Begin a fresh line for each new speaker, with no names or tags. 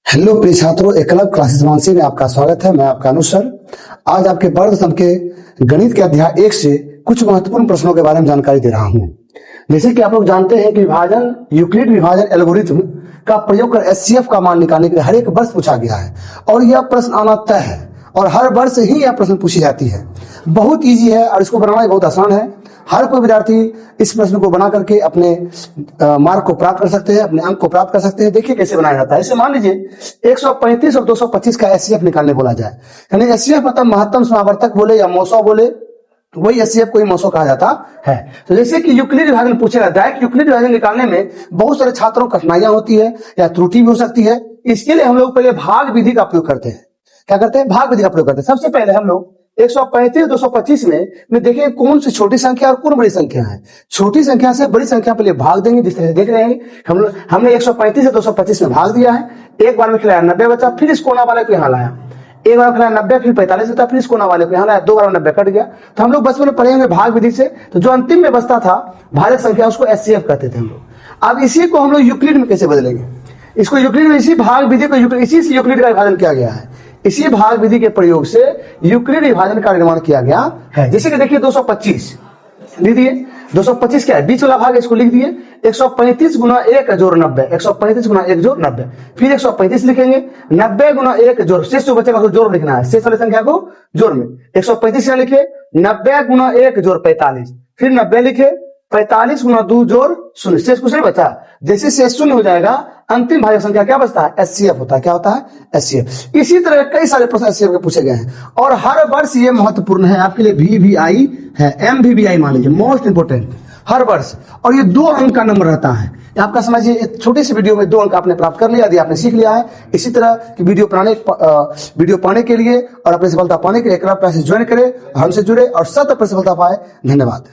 Hello प्रिय छात्रों, Eklavya classes Mansi में आपका स्वागत है। मैं आपका अनुज सर। आज आपके वर्ग दशम के गणित के अध्याय 1 से कुछ महत्वपूर्ण प्रश्नों के बारे में जानकारी दे रहा हूं। जैसे कि आप लोग जानते हैं कि विभाजन यूक्लिड विभाजन एल्गोरिथ्म का प्रयोग कर एचसीएफ का मान निकालने के लिए हर एक वर्ष पूछा गया है और यह प्रश्न आना तय है और हर वर्ष ही यह प्रश्न पूछी जाती है। बहुत ईजी है और इसको बनाना बहुत आसान है। हर कोई विद्यार्थी इस प्रश्न को बना करके अपने मार्क को प्राप्त कर सकते हैं, अपने अंक को प्राप्त कर सकते हैं। देखिए कैसे बनाया जाता है। इसे मान लीजिए 135 और 225 का एचसीएफ निकालने बोला जाए, यानी एचसीएफ मतलब महत्तम समावर्तक बोले या मौसौ बोले, वही एचसीएफ को ही मौसौ कहा जाता है। तो जैसे कि यूक्लिड विभाजन पूछेगा, डायरेक्ट यूक्लिड विभाजन निकालने में बहुत सारे छात्रों को कठिनाइयां होती है या त्रुटि भी हो सकती है। इसके लिए हम लोग पहले भाग विधि का प्रयोग करते हैं। क्या करते हैं? भाग विधि का प्रयोग करते हैं। सबसे पहले हम लोग 135 225 में देखें कौन सी छोटी संख्या और कौन बड़ी संख्या है। छोटी संख्या से बड़ी संख्या पहले भाग देंगे। जिस तरह से देख रहे हैं हमने 135 से 225 में भाग दिया है। एक बार में खिलाया 90 बचा, फिर इस कोना वाले को यहाँ लाया, एक बार खिलाया 90, फिर 45 बचा, फिर इस कोना वाले को यहाँ लाया, 2 बार 90 कट गया। तो हम लोग बचपन में पढ़े होंगे भाग विधि से। तो जो अंतिम में बचता था भाजक संख्या उसको एचसीएफ कहते थे हम लोग। अब इसी को हम लोग यूक्लिड में कैसे बदलेंगे? इसको यूक्लिड में इसी भाग विधि को इसी से यूक्लिड का विभाजन किया गया है। इसी भाग विधि के प्रयोग से यूक्लिड विभाजन का निर्माण किया गया है। जैसे कि देखिए 225 लिख दिए। 225 क्या है? बीच वाला भाग, इसको लिख दिए 135 गुना 1 जोड़ 90, 135 गुना 1 जोड़ 90। फिर 135 लिखेंगे, 90 गुना 1 जोड़, शेष जो बचेगा उसको जोड़ लिखना है, शेष वाली संख्या को जोड़ में 135 लिखे, 90 गुना 1 जोड़ 45, फिर 90 लिखे, 45 गुना 2 जोड़ 0, शेष कुछ नहीं बचा। जैसे शेष 0 हो जाएगा, अंतिम भाजक संख्या क्या बचता है? एचसीएफ होता है। क्या होता है? एचसीएफ। इसी तरह कई सारे प्रश्न एचसीएफ के पूछे गए हैं और हर वर्ष ये महत्वपूर्ण है आपके लिए। VVI है, MVVI मान लीजिए, मोस्ट इंपोर्टेंट हर वर्ष। और ये 2 अंक का नंबर रहता है। आपका समझिए एक छोटी सी वीडियो में 2 अंक आपने प्राप्त कर लिया यदि आपने सीख लिया है। इसी तरह की वीडियो पाने के लिए और अपनी सफलता पाने के लिए एकलव्य क्लासेस ज्वाइन करें, हमसे जुड़े और सतत सफलता पाए। धन्यवाद।